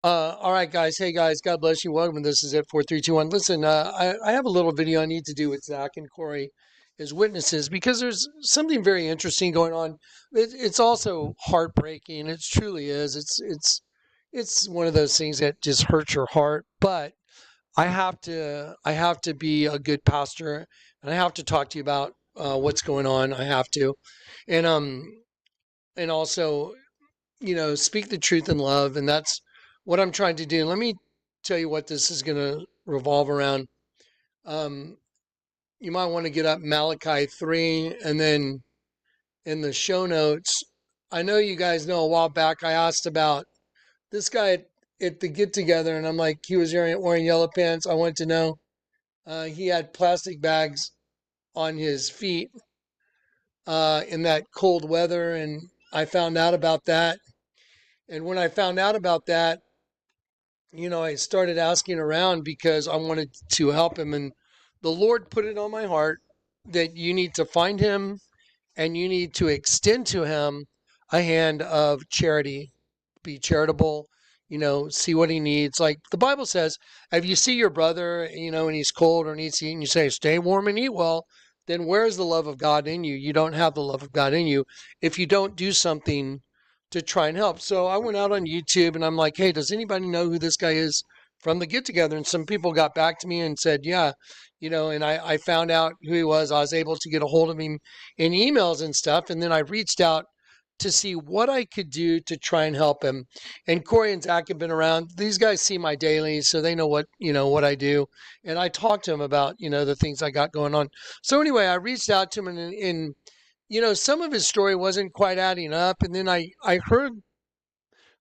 All right, guys. Hey, guys. God bless you. Welcome. This is it. 4321. Listen, I have a little video I need to do with Zach and Corey as witnesses because there's something very interesting going on. It's also heartbreaking. It truly is. It's one of those things that just hurts your heart. But I have to be a good pastor, and I have to talk to you about what's going on. I have to, and and also speak the truth in love. And that's what I'm trying to do. Let me tell you what this is going to revolve around. Um, you might want to get up Malachi 3, and then in the show notes, I know you guys know a while back I asked about this guy at the get together, and I'm like, he was wearing yellow pants. I wanted to know. He had plastic bags on his feet in that cold weather, and I found out about that. And when I found out about that, I started asking around because I wanted to help him. And the Lord put it on my heart that you need to find him and you need to extend to him a hand of charity. Be charitable, see what he needs. Like the Bible says, if you see your brother, and he's cold or needs to eat, and you say, stay warm and eat well, then where's the love of God in you? You don't have the love of God in you if you don't do something to try and help. So I went out on YouTube and I'm like, hey, does anybody know who this guy is from the get together? And some people got back to me and said, yeah, and I found out who he was. I was able to get a hold of him in emails and stuff. And then I reached out to see what I could do to try and help him. And Corey and Zach have been around. These guys see my dailies, so they know what I do. And I talked to him about, the things I got going on. So anyway, I reached out to him and some of his story wasn't quite adding up. And then I heard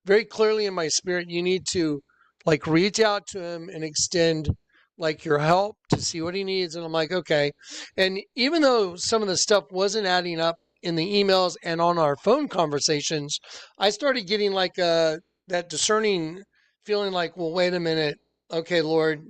very clearly in my spirit, you need to like reach out to him and extend like your help to see what he needs. And I'm like, okay. And even though some of the stuff wasn't adding up in the emails and on our phone conversations, I started getting like that discerning feeling like, well, wait a minute. Okay, Lord,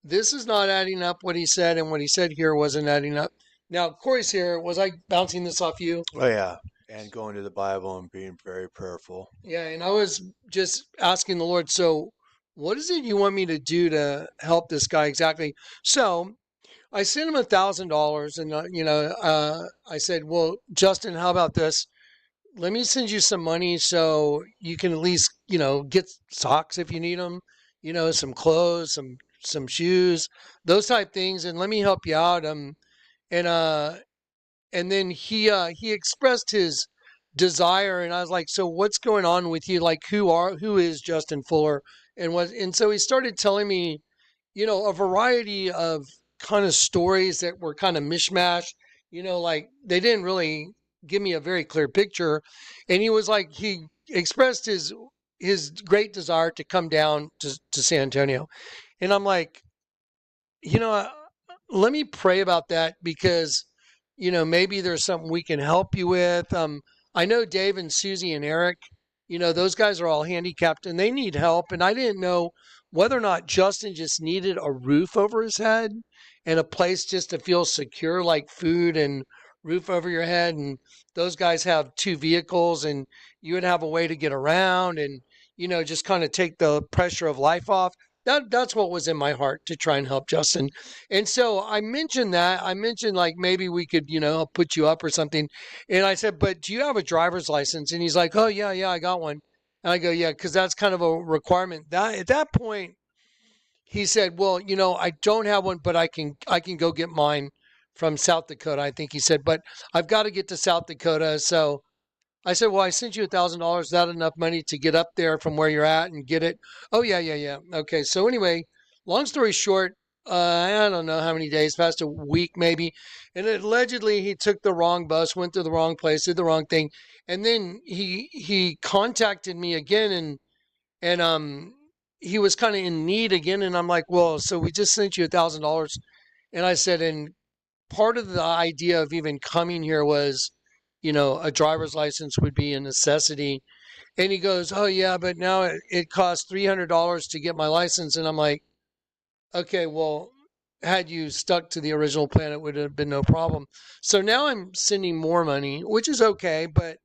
this is not adding up what he said, and what he said here wasn't adding up. Now, Corey's here. Was I bouncing this off you? Oh yeah, and going to the Bible and being very prayerful. Yeah, and I was just asking the Lord, so what is it you want me to do to help this guy exactly? So I sent him $1,000, and I said, well, Justin, how about this? Let me send you some money so you can at least get socks if you need them, some clothes, some shoes, those type things, and let me help you out. And and then he expressed his desire, and I was like, so what's going on with you? Like, who is Justin Fuller? And so he started telling me, a variety of kind of stories that were kind of mishmash, like they didn't really give me a very clear picture. And he was like, he expressed his great desire to come down to San Antonio. And I'm like, you know, uh, let me pray about that because, maybe there's something we can help you with. I know Dave and Susie and Eric, those guys are all handicapped and they need help. And I didn't know whether or not Justin just needed a roof over his head and a place just to feel secure, like food and roof over your head. And those guys have two vehicles and you would have a way to get around and, just kind of take the pressure of life off. That's what was in my heart to try and help Justin. And so I mentioned that. I mentioned like maybe we could, put you up or something. And I said, but do you have a driver's license? And he's like, oh yeah, I got one. And I go, yeah, because that's kind of a requirement. That at that point, he said, well, I don't have one, but I can go get mine from South Dakota. I think he said, but I've got to get to South Dakota. So I said, well, I sent you $1,000. Is that enough money to get up there from where you're at and get it? Oh, yeah, yeah, yeah. Okay. So anyway, long story short, I don't know how many days, past a week maybe. And allegedly he took the wrong bus, went to the wrong place, did the wrong thing. And then he contacted me again and he was kind of in need again. And I'm like, well, so we just sent you $1,000. And I said, and part of the idea of even coming here was, a driver's license would be a necessity. And he goes, oh, yeah, but now it costs $300 to get my license. And I'm like, okay, well, had you stuck to the original plan, it would have been no problem. So now I'm sending more money, which is okay, but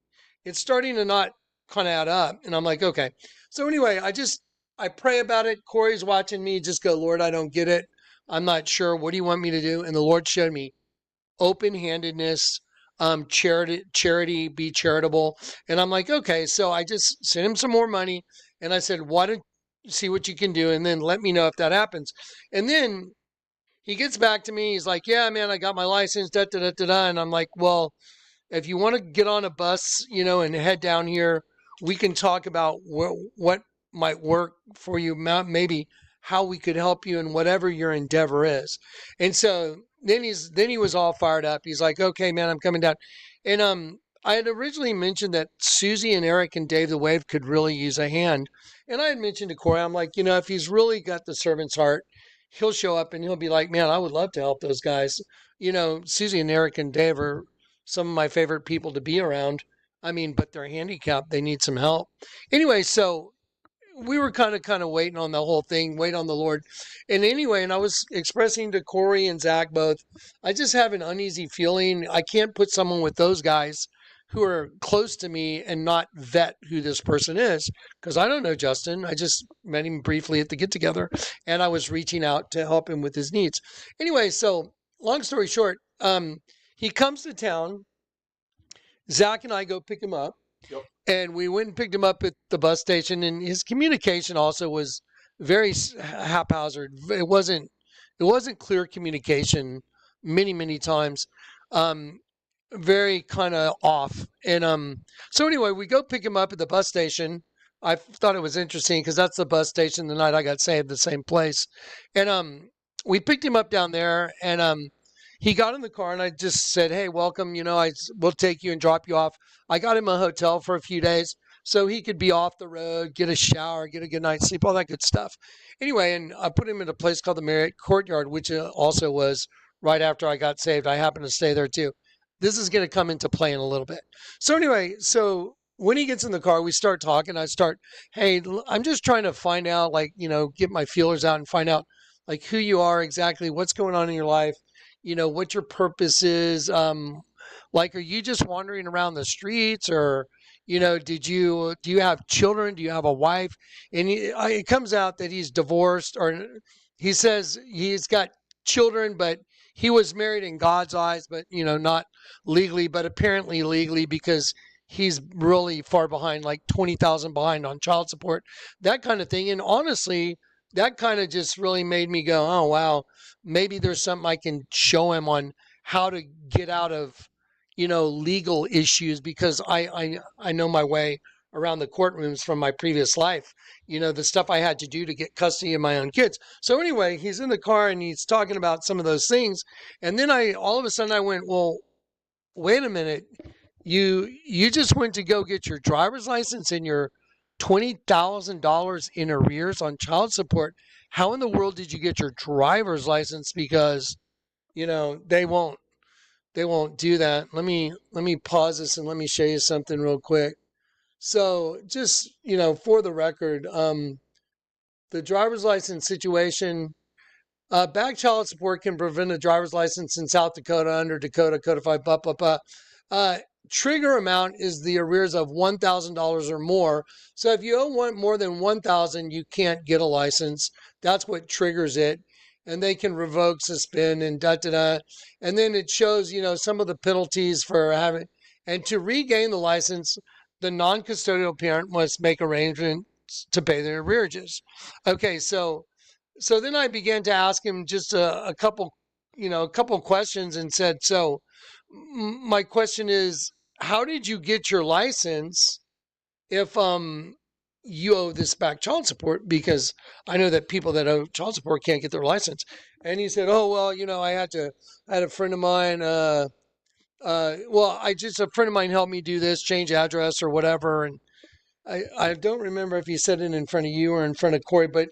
it's starting to not kind of add up. And I'm like, okay. So anyway, I just I pray about it. Corey's watching me. Just go, Lord, I don't get it. I'm not sure. What do you want me to do? And the Lord showed me open-handedness, charity, be charitable. And I'm like, okay. So I just sent him some more money, and I said, why don't you see what you can do, and then let me know if that happens. And then he gets back to me. He's like, yeah, man, I got my license. Da da da da da. And I'm like, well, if you want to get on a bus, and head down here, we can talk about what might work for you, maybe how we could help you in whatever your endeavor is. And so then he was all fired up. He's like, okay, man, I'm coming down. And I had originally mentioned that Susie and Eric and Dave the Wave could really use a hand. And I had mentioned to Corey, I'm like, if he's really got the servant's heart, he'll show up and he'll be like, man, I would love to help those guys. Susie and Eric and Dave are some of my favorite people to be around. I mean, but they're handicapped. They need some help. Anyway, so we were kind of waiting on the whole thing, wait on the Lord. And anyway, and I was expressing to Corey and Zach both, I just have an uneasy feeling. I can't put someone with those guys who are close to me and not vet who this person is, because I don't know Justin. I just met him briefly at the get together, and I was reaching out to help him with his needs. Anyway, so long story short, he comes to town. Zach and I go pick him up. Yep. And we went and picked him up at the bus station. And his communication also was very haphazard. It wasn't clear communication many times. Very kind of off. And so anyway, we go pick him up at the bus station. I thought it was interesting because that's the bus station the night I got saved, the same place. And we picked him up down there, and he got in the car, and I just said, hey, welcome. We'll take you and drop you off. I got him a hotel for a few days so he could be off the road, get a shower, get a good night's sleep, all that good stuff. Anyway, and I put him in a place called the Marriott Courtyard, which also was right after I got saved. I happened to stay there too. This is going to come into play in a little bit. So anyway, so when he gets in the car, we start talking. Hey, I'm just trying to find out, get my feelers out and find out, who you are exactly, what's going on in your life, what your purpose is. Are you just wandering around the streets, or, do you have children? Do you have a wife? And it comes out that he's divorced, or he says he's got children, but he was married in God's eyes, but, not legally, but apparently legally, because he's really far behind, like 20,000 behind on child support, that kind of thing. And honestly, that kind of just really made me go, oh, wow, maybe there's something I can show him on how to get out of, legal issues, because I know my way around the courtrooms from my previous life, the stuff I had to do to get custody of my own kids. So anyway, he's in the car and he's talking about some of those things. And then all of a sudden I went, well, wait a minute. You just went to go get your driver's license and your $20,000 in arrears on child support. How in the world did you get your driver's license? Because, they won't do that. Let me pause this and let me show you something real quick. So just, for the record, the driver's license situation, back child support can prevent a driver's license in South Dakota under Dakota Codified, trigger amount is the arrears of $1,000 or more. So if you owe more than $1,000, you can't get a license. That's what triggers it. And they can revoke, suspend, and da-da-da. And then it shows, some of the penalties for having, and to regain the license, the non-custodial parent must make arrangements to pay their arrearages. Okay, so then I began to ask him just a couple questions, and said, so my question is, how did you get your license if you owe this back child support? Because I know that people that owe child support can't get their license. And he said, oh, well, I had a friend of mine, a friend of mine helped me do this, change address or whatever. And I don't remember if he said it in front of you or in front of Corey, but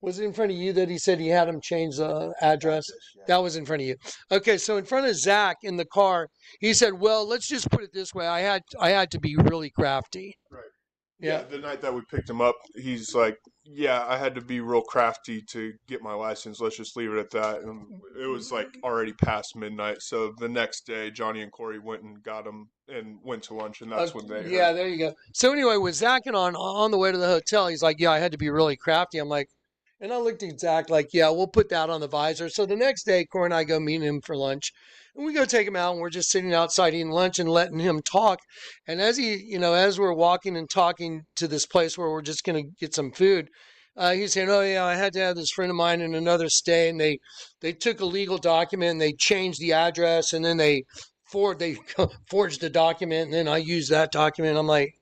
was it in front of you that he said he had him change the address? Yeah. That was in front of you. Okay, so in front of Zach in the car, he said, well, let's just put it this way. I had to be really crafty. Right. Yeah. the night that we picked him up, he's like, "Yeah, I had to be real crafty to get my license. Let's just leave it at that." And it was like already past midnight. So the next day, Johnny and Corey went and got him and went to lunch, and that's when they Yeah, heard. there you go. So anyway, with Zach and on the way to the hotel, he's like, "Yeah, I had to be really crafty." I'm like, and I looked at Zach like, "Yeah, we'll put that on the visor." So the next day, Corey and I go meet him for lunch, and we go take him out, and we're just sitting outside eating lunch and letting him talk. And as as we're walking and talking to this place where we're just gonna get some food, he's saying, "Oh yeah, I had to have this friend of mine in another state, and they took a legal document and they changed the address, and then they forged the document, and then I used that document." I'm like,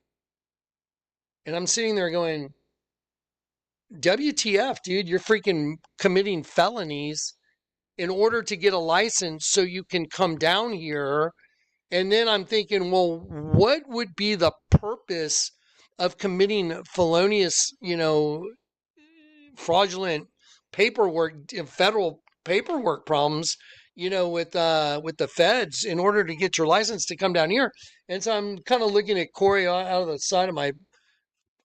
and I'm sitting there going, WTF, dude, you're freaking committing felonies in order to get a license so you can come down here. And then I'm thinking, well, what would be the purpose of committing felonious, fraudulent paperwork, federal paperwork problems, with the feds in order to get your license to come down here? And so I'm kind of looking at Corey out of the side of my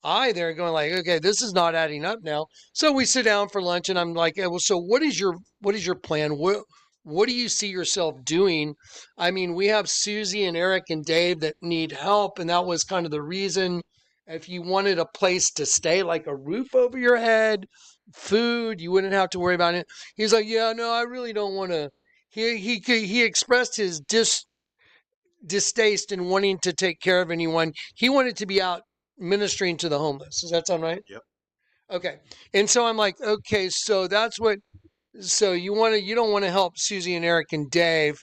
eye there, going like, okay, this is not adding up now. So we sit down for lunch, and I'm like, well, so what is your plan? What do you see yourself doing? I mean, we have Susie and Eric and Dave that need help, and that was kind of the reason. If you wanted a place to stay, like a roof over your head, food, you wouldn't have to worry about it. He's like, yeah, no, I really don't want to. He expressed his distaste in wanting to take care of anyone. He wanted to be out ministering to the homeless. Does that sound right? Yep. Okay. And so I'm like, okay, so that's what. So you don't want to help Susie and Eric and Dave,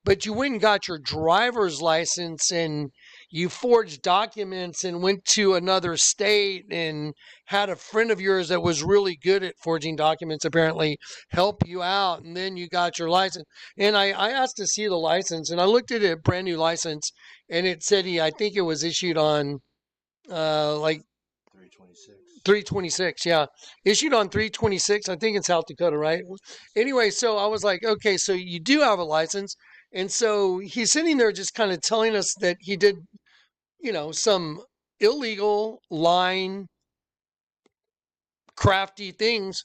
but you went and got your driver's license and you forged documents and went to another state and had a friend of yours that was really good at forging documents apparently help you out, and then you got your license. And I asked to see the license, and I looked at a brand new license, and it said I think it was issued on like 326. 326, yeah. Issued on 326, I think in South Dakota, right? Anyway, so I was like, okay, so you do have a license. And so he's sitting there just kind of telling us that he did, some illegal line crafty things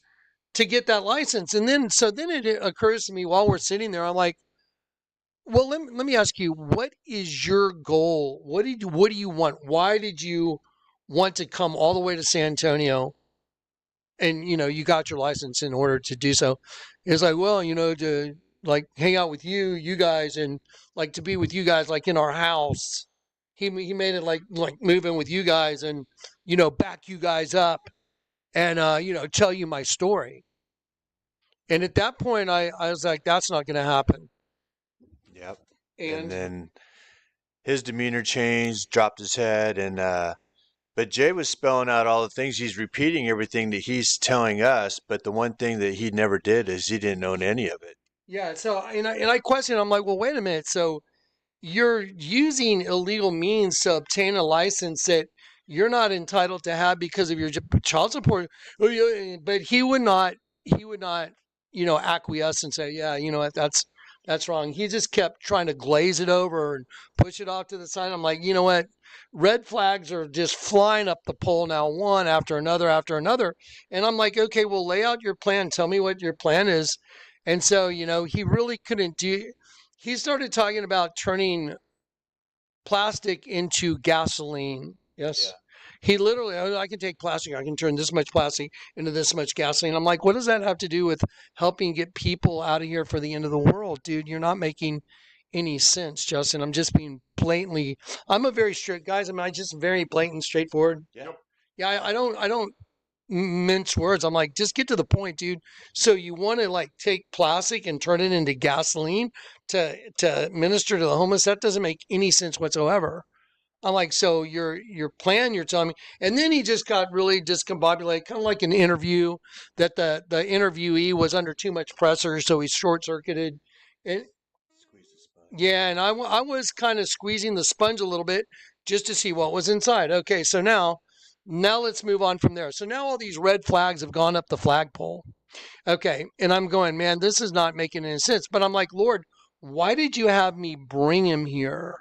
to get that license. And then it occurs to me while we're sitting there, I'm like, well, let me ask you, what is your goal? What do you want? Why did you want to come all the way to San Antonio? And you got your license in order to do so. It's like, well, to like hang out with you guys, and like to be with you guys, like in our house. He made it like move in with you guys, and back you guys up, and tell you my story. And at that point, I was like, that's not going to happen. Yep. And And then his demeanor changed, dropped his head, and but Jay was spelling out all the things. He's repeating everything that he's telling us, but the one thing that he never did is he didn't own any of it. yeah, so and I questioned. I'm like, well, wait a minute. So you're using illegal means to obtain a license that you're not entitled to have because of your child support. But he would not. He would not. Acquiesce and say, yeah, you know what, that's wrong. He just kept trying to glaze it over and push it off to the side. I'm like, you know what? Red flags are just flying up the pole now, one after another after another. And I'm like, okay, well, lay out your plan. Tell me what your plan is. And so, he really couldn't do. He started talking about turning plastic into gasoline. Yes. He literally, "Oh, I can take plastic, I can turn this much plastic into this much gasoline." I'm like, what does that have to do with helping get people out of here for the end of the world? Dude, you're not making any sense, Justin. I'm just being blatantly, I'm a very strict, guys. I just very blatant, straightforward. Yeah. Yeah, I don't mince words. I'm like, just get to the point, dude. So you want to like take plastic and turn it into gasoline to minister to the homeless? That doesn't make any sense whatsoever. I'm like, so your plan, you're telling me. And then he just got really discombobulated, kind of like an interview that the interviewee was under too much pressure, so he short circuited. And Squeeze the sponge. yeah, and I was kind of squeezing the sponge a little bit just to see what was inside. Okay, so now let's move on from there. So now all these red flags have gone up the flagpole. Okay, and I'm going, man, this is not making any sense. But I'm like, Lord, why did you have me bring him here?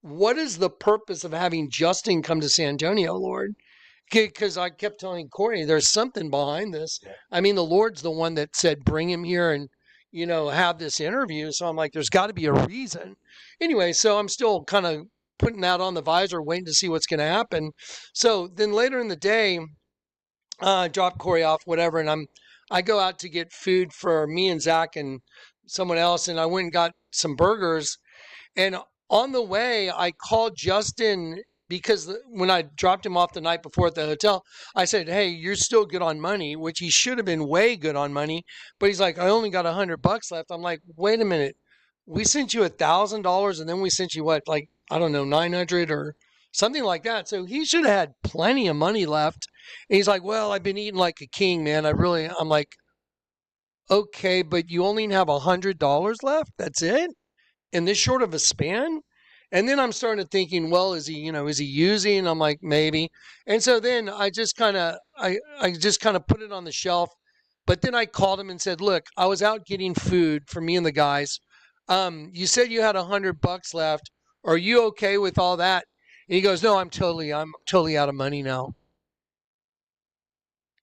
What is the purpose of having Justin come to San Antonio, Lord? Because I kept telling Corey, there's something behind this. Yeah. I mean, the Lord's the one that said, bring him here and, have this interview. So I'm like, there's got to be a reason. Anyway, so I'm still kind of putting that on the visor, waiting to see what's going to happen. So then later in the day, drop Corey off, whatever, and I go out to get food for me and Zach and someone else, and I went and got some burgers. And on the way, I called Justin because when I dropped him off the night before at the hotel, I said, "Hey, you're still good on money," which he should have been way good on money. But he's like, "I only got $100 left." I'm like, "Wait a minute, we sent you $1,000, and then we sent you what, like I don't know, 900 or something like that." So he should have had plenty of money left. And he's like, "Well, I've been eating like a king, man. I'm like, okay, but you only have $100 left. That's it in this short of a span." And then I'm starting to thinking, well, is he using? I'm like, maybe. And so then I just kind of put it on the shelf. But then I called him and said, look, I was out getting food for me and the guys. You said you had $100 left. Are you okay with all that? And he goes, no, I'm totally out of money now.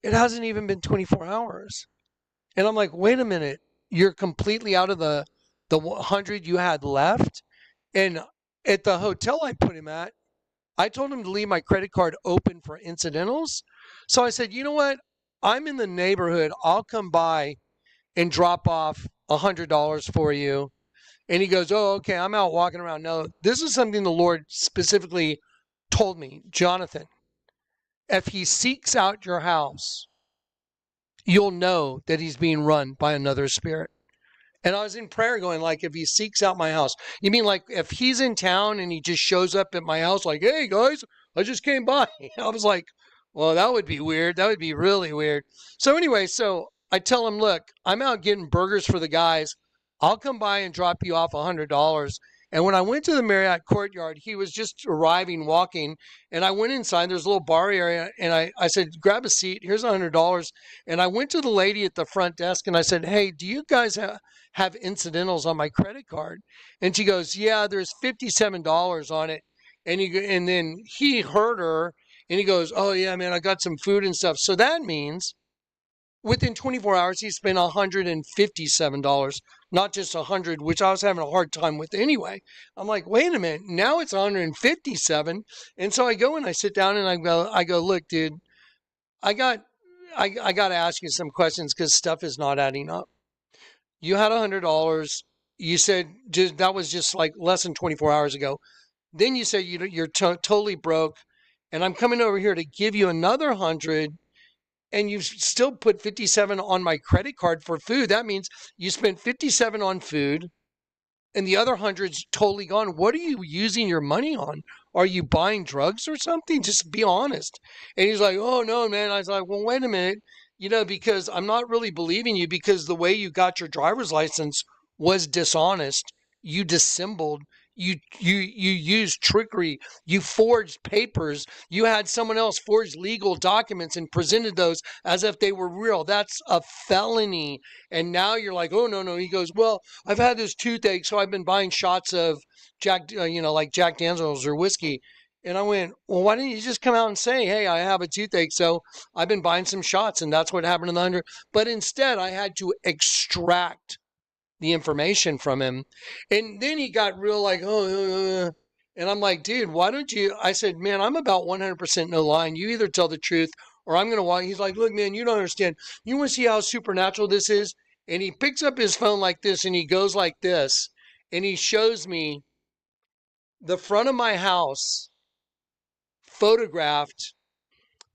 It hasn't even been 24 hours. And I'm like, wait a minute, you're completely out of the 100 you had left? And at the hotel I put him at, I told him to leave my credit card open for incidentals. So I said, you know what? I'm in the neighborhood. I'll come by and drop off $100 for you. And he goes, oh, okay, I'm out walking around. No, this is something the Lord specifically told me. Jonathan, if he seeks out your house, you'll know that he's being run by another spirit. And I was in prayer going, like, if he seeks out my house, you mean like if he's in town and he just shows up at my house like, hey, guys, I just came by. I was like, well, that would be weird. That would be really weird. So anyway, so I tell him, look, I'm out getting burgers for the guys. I'll come by and drop you off $100. And when I went to the Marriott Courtyard, he was just arriving, walking, and I went inside. There's a little bar area, and I said, grab a seat. Here's $100. And I went to the lady at the front desk, and I said, hey, do you guys have incidentals on my credit card? And she goes, yeah, there's $57 on it. And then he heard her, and he goes, oh, yeah, man, I got some food and stuff. So that means within 24 hours, he spent $157, not just 100, which I was having a hard time with anyway. I'm like, wait a minute, now it's 157. And so I go and I sit down and I go, look, dude, I got to ask you some questions because stuff is not adding up. You had $100. You said that was just like less than 24 hours ago. Then you said you're totally broke, and I'm coming over here to give you another 100. And you've still put 57 on my credit card for food. That means you spent 57 on food and the other 100's totally gone. What are you using your money on? Are you buying drugs or something? Just be honest. And he's like, oh, no, man. I was like, well, wait a minute. Because I'm not really believing you because the way you got your driver's license was dishonest. You dissembled. You used trickery. You forged papers. You had someone else forge legal documents and presented those as if they were real. That's a felony. And now you're like, oh, no. He goes, well, I've had this toothache, so I've been buying shots of like Jack Daniels or whiskey. And I went, well, why didn't you just come out and say, hey, I have a toothache, so I've been buying some shots, and that's what happened in the 100. But instead, I had to extract the information from him. And then he got real like, oh, and I'm like, dude, why don't you? I said, man, I'm about 100% no lying. You either tell the truth or I'm going to walk. He's like, look, man, you don't understand. You want to see how supernatural this is? And he picks up his phone like this and he goes like this and he shows me the front of my house photographed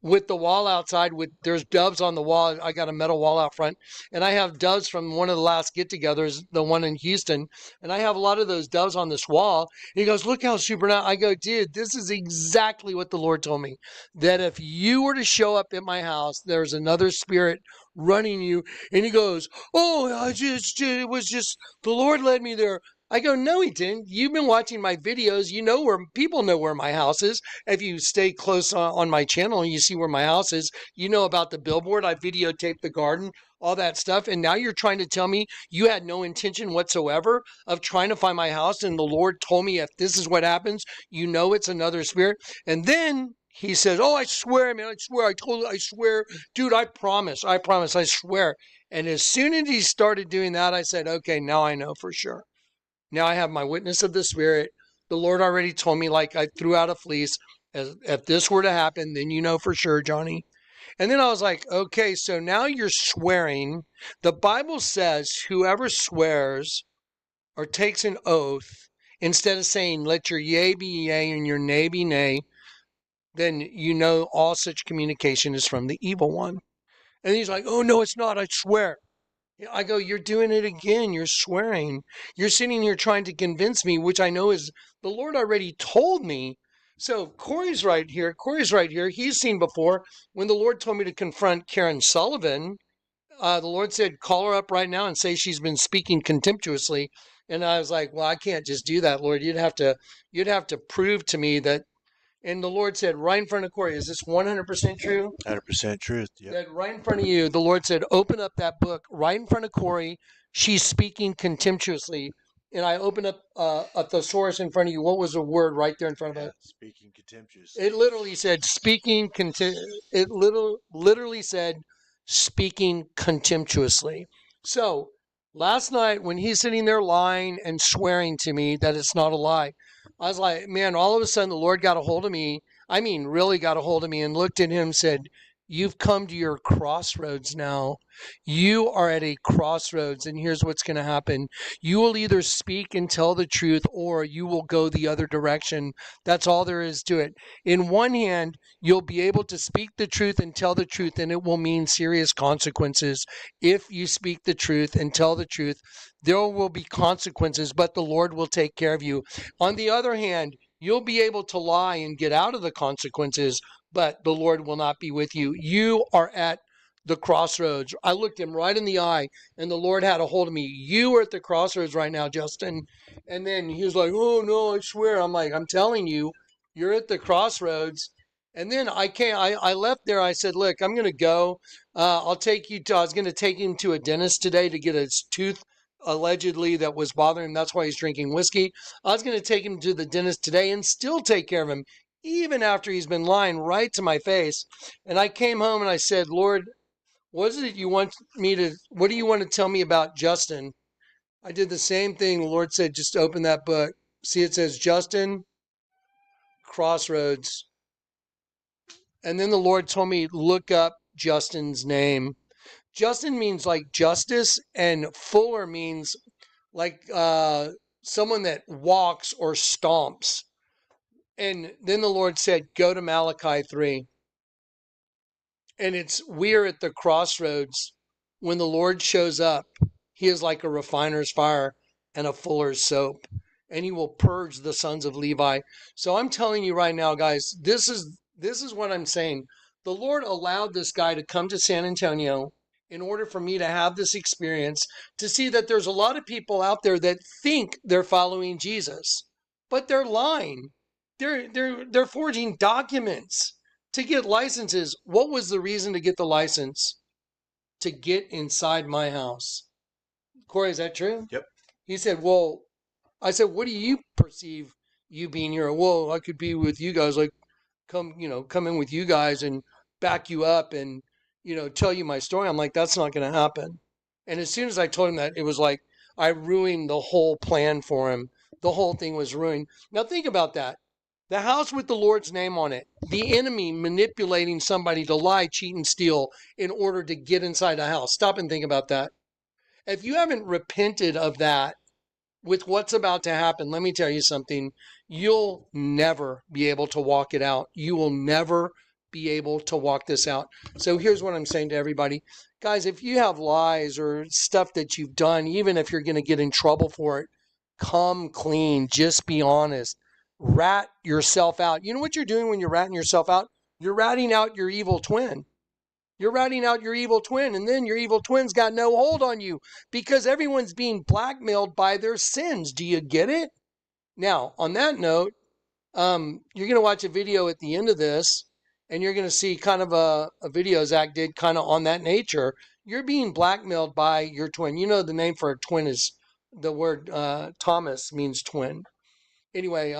with the wall outside there's doves on the wall. I got a metal wall out front and I have doves from one of the last get-togethers, the one in Houston. And I have a lot of those doves on this wall. And he goes, look how supernatural. I go, dude, this is exactly what the Lord told me, that if you were to show up at my house, there's another spirit running you. And he goes, oh, it was just, the Lord led me there. I go, no, he didn't. You've been watching my videos. People know where my house is. If you stay close on my channel and you see where my house is, you know about the billboard. I videotaped the garden, all that stuff. And now you're trying to tell me you had no intention whatsoever of trying to find my house. And the Lord told me if this is what happens, it's another spirit. And then he says, "Oh, I swear, man, I swear, I swear, dude, I promise, I swear." And as soon as he started doing that, I said, "Okay, now I know for sure. Now I have my witness of the Spirit. The Lord already told me, like I threw out a fleece. As if this were to happen, then you know for sure, Johnny." And then I was like, "Okay, so now you're swearing. The Bible says whoever swears or takes an oath, instead of saying, 'Let your yea be yea and your nay be nay,' then you know all such communication is from the evil one." And he's like, "Oh, no, it's not. I swear." I go, "You're doing it again. You're swearing. You're sitting here trying to convince me, which I know is the Lord already told me." So Corey's right here. Corey's right here. He's seen before when the Lord told me to confront Karen Sullivan. The Lord said, "Call her up right now and say she's been speaking contemptuously." And I was like, "Well, I can't just do that, Lord. You'd have to prove to me that." And the Lord said, right in front of Corey, "Is this 100% true?" 100% truth. Yep. That right in front of you, the Lord said, "Open up that book right in front of Corey. She's speaking contemptuously." And I opened up a thesaurus in front of you. What was the word right there in front of Yeah, it? speaking contemptuously. It literally said literally said speaking contemptuously. So last night when he's sitting there lying and swearing to me that it's not a lie, I was like, man, all of a sudden the Lord got a hold of me. I mean, really got a hold of me and looked at him and said, "You've come to your crossroads now. You are at a crossroads, and here's what's going to happen. You will either speak and tell the truth or you will go the other direction. That's all there is to it. In one hand, you'll be able to speak the truth and tell the truth, and it will mean serious consequences. If you speak the truth and tell the truth, there will be consequences, but the Lord will take care of you. On the other hand, you'll be able to lie and get out of the consequences, but the Lord will not be with you. You are at the crossroads." I looked him right in the eye, and the Lord had a hold of me. "You are at the crossroads right now, Justin." And then he was like, "Oh, no, I swear." I'm like, "I'm telling you, you're at the crossroads." And then I left there. I said, "Look, I'm going to go. I'll take you to," I was going to take him to a dentist today to get his tooth allegedly that was bothering him. That's why he's drinking whiskey. I was going to take him to the dentist today and still take care of him, even after he's been lying right to my face. And I came home and I said, "Lord, what is it you want what do you want to tell me about Justin?" I did the same thing. The Lord said, "Just open that book. See, it says Justin Crossroads." And then the Lord told me, look up Justin's name. Justin means like justice, and Fuller means like someone that walks or stomps. And then the Lord said, go to Malachi 3. And we're at the crossroads. When the Lord shows up, he is like a refiner's fire and a fuller's soap, and he will purge the sons of Levi. So I'm telling you right now, guys, this is what I'm saying. The Lord allowed this guy to come to San Antonio in order for me to have this experience, to see that there's a lot of people out there that think they're following Jesus, but they're lying. They're forging documents to get licenses. What was the reason to get the license? To get inside my house. Corey, is that true? Yep. He said, well, I said, what do you perceive you being here? Well, I could be with you guys, like come in with you guys and back you up and, tell you my story. I'm like, that's not going to happen. And as soon as I told him that, it was like I ruined the whole plan for him. The whole thing was ruined. Now think about that. The house with the Lord's name on it. The enemy manipulating somebody to lie, cheat, and steal in order to get inside a house. Stop and think about that. If you haven't repented of that with what's about to happen, let me tell you something. You'll never be able to walk it out. You will never be able to walk this out. So here's what I'm saying to everybody. Guys, if you have lies or stuff that you've done, even if you're going to get in trouble for it, come clean. Just be honest. Rat yourself out. You know what you're doing when you're ratting yourself out? You're ratting out your evil twin. You're ratting out your evil twin, and then your evil twin's got no hold on you because everyone's being blackmailed by their sins. Do you get it? Now, on that note, you're going to watch a video at the end of this, and you're going to see kind of a video Zach did kind of on that nature. You're being blackmailed by your twin. You know the name for a twin is the word Thomas means twin. Anyway,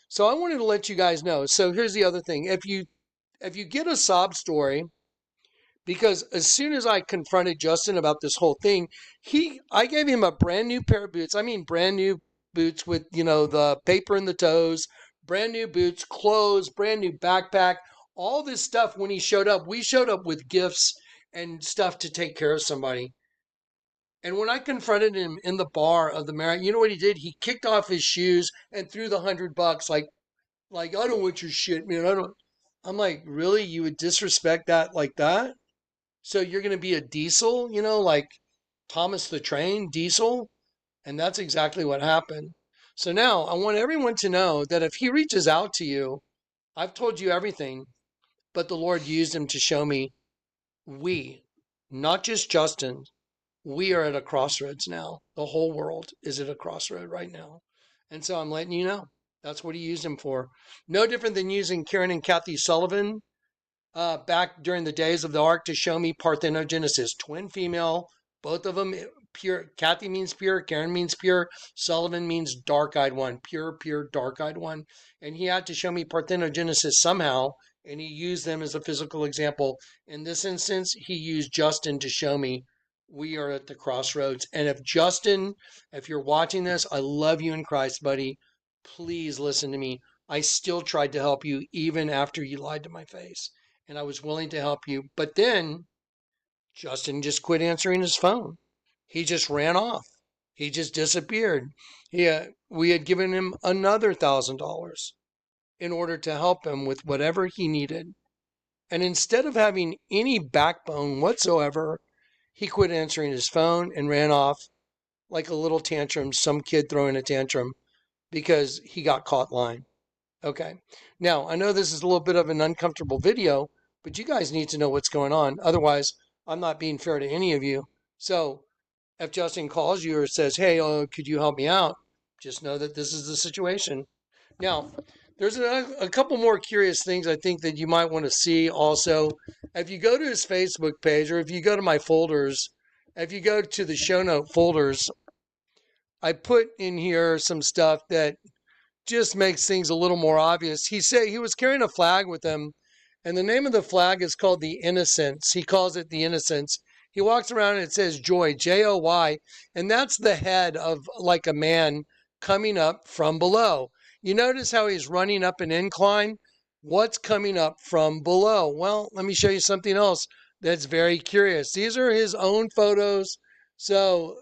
So I wanted to let you guys know. So here's the other thing. If you get a sob story, because as soon as I confronted Justin about this whole thing, I gave him a brand new pair of boots. I mean, brand new boots with, the paper in the toes, brand new boots, clothes, brand new backpack, all this stuff. When he showed up, we showed up with gifts and stuff to take care of somebody. And when I confronted him in the bar of the Marriott, you know what he did? He kicked off his shoes and threw the $100 like, I don't want your shit, man. I'm like, really? You would disrespect that like that? So you're going to be a diesel, like Thomas the Train diesel? And that's exactly what happened. So now I want everyone to know that if he reaches out to you, I've told you everything, but the Lord used him to show me not just Justin, we are at a crossroads now. The whole world is at a crossroad right now. And so I'm letting you know. That's what he used him for. No different than using Karen and Kathy Sullivan back during the days of the ark to show me parthenogenesis. Twin female, both of them pure. Kathy means pure, Karen means pure, Sullivan means dark-eyed one, pure, dark-eyed one. And he had to show me parthenogenesis somehow, and he used them as a physical example. In this instance, he used Justin to show me we are at the crossroads. And if Justin, if you're watching this, I love you in Christ, buddy. Please listen to me. I still tried to help you even after you lied to my face. And I was willing to help you. But then Justin just quit answering his phone. He just ran off. He just disappeared. We had given him another $1,000 in order to help him with whatever he needed. And instead of having any backbone whatsoever, he quit answering his phone and ran off like a little tantrum, some kid throwing a tantrum because he got caught lying. Okay. Now, I know this is a little bit of an uncomfortable video, but you guys need to know what's going on. Otherwise, I'm not being fair to any of you. So if Justin calls you or says, hey, could you help me out? Just know that this is the situation. Now, there's a couple more curious things I think that you might want to see also. If you go to his Facebook page or if you go to my folders, if you go to the show note folders, I put in here some stuff that just makes things a little more obvious. He said he was carrying a flag with him, and the name of the flag is called the Innocents. He calls it the Innocents. He walks around and it says joy, J-O-Y, and that's the head of like a man coming up from below. You notice how he's running up an incline? What's coming up from below? Well, let me show you something else that's very curious. These are his own photos. So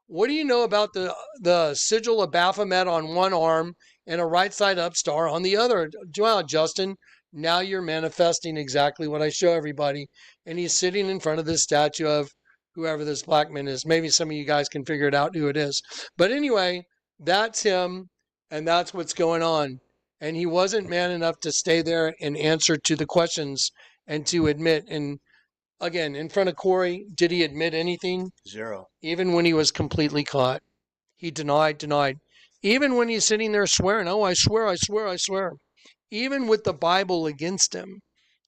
what do you know about the sigil of Baphomet on one arm and a right side up star on the other? Wow, Justin, now you're manifesting exactly what I show everybody. And he's sitting in front of this statue of whoever this black man is. Maybe some of you guys can figure it out who it is. But anyway, that's him. And that's what's going on. And he wasn't man enough to stay there and answer to the questions and to admit. And again, in front of Corey, did he admit anything? Zero. Even when he was completely caught. He denied. Even when he's sitting there swearing, oh, I swear. Even with the Bible against him.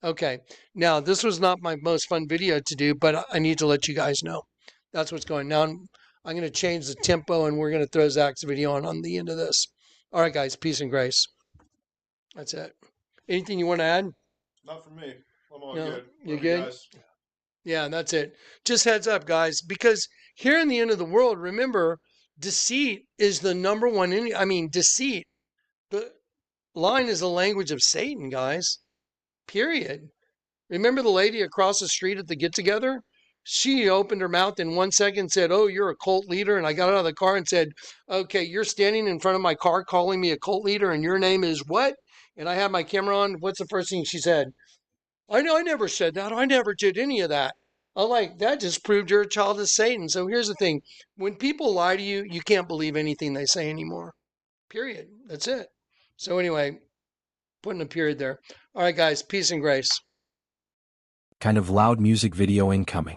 Okay, now this was not my most fun video to do, but I need to let you guys know. That's what's going on. I'm going to change the tempo and we're going to throw Zach's video on the end of this. All right, guys, peace and grace. That's it. Anything you want to add? Not for me. I'm all No, good. you Love good? guys. Yeah, that's it. Just heads up, guys, because here in the end of the world, remember, deceit is the number one. Deceit. The lying is the language of Satan, guys. Period. Remember the lady across the street at the get-together? She opened her mouth in 1 second and said, oh, you're a cult leader. And I got out of the car and said, okay, you're standing in front of my car calling me a cult leader and your name is what? And I had my camera on. What's the first thing she said? I know I never said that. I never did any of that. I'm like, that just proved you're a child of Satan. So here's the thing. When people lie to you, you can't believe anything they say anymore. Period. That's it. So anyway, putting a period there. All right, guys, peace and grace. Kind of loud music video incoming.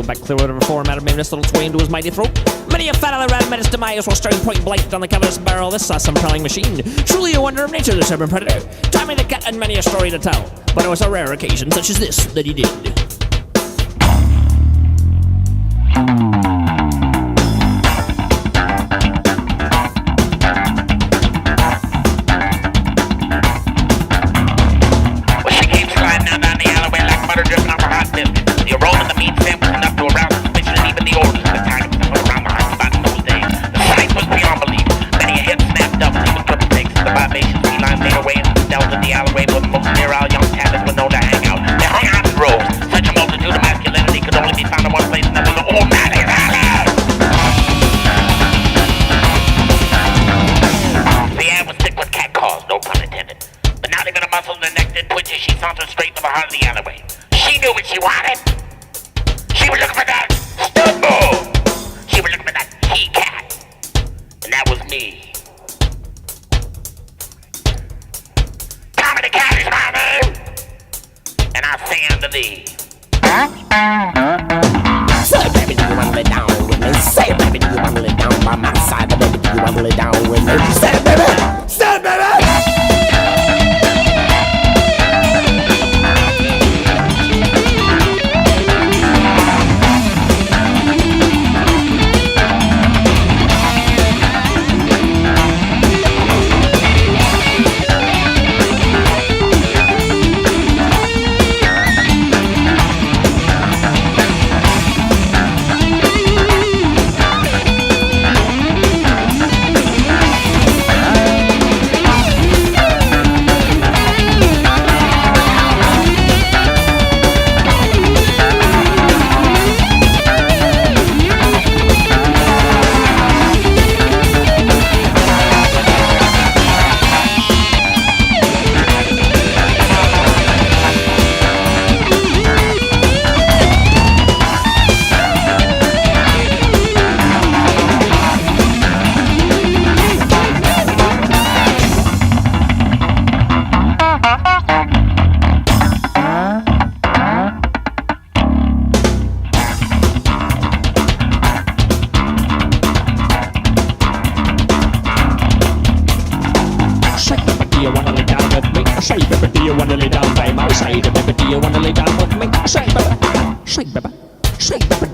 back clear out of a form, Adam Magnus, little sway into his mighty throat. Many a fat other rat met his demise while staring point blank down the cavernous barrel. This awesome prowling machine, truly a wonder of nature, this urban predator. Tommy the cat had many a story to tell, but it was a rare occasion such as this that he did.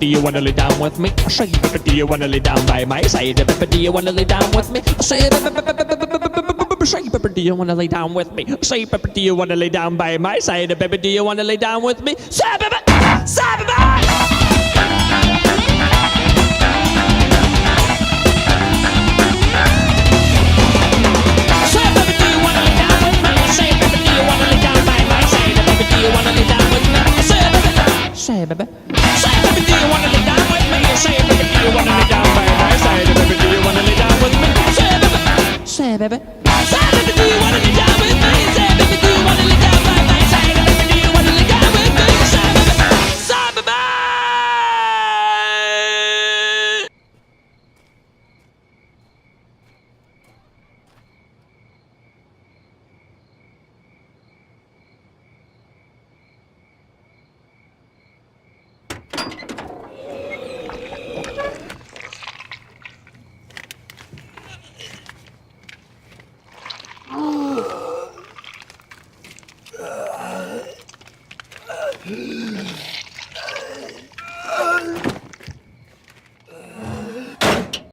Do you wanna lay down with me? Say, do you wanna lay down by my side? Do you wanna lay down with me? Say, do you wanna lay down with me? Say, do you wanna lay down by my side? Do you wanna lay down with me? Say,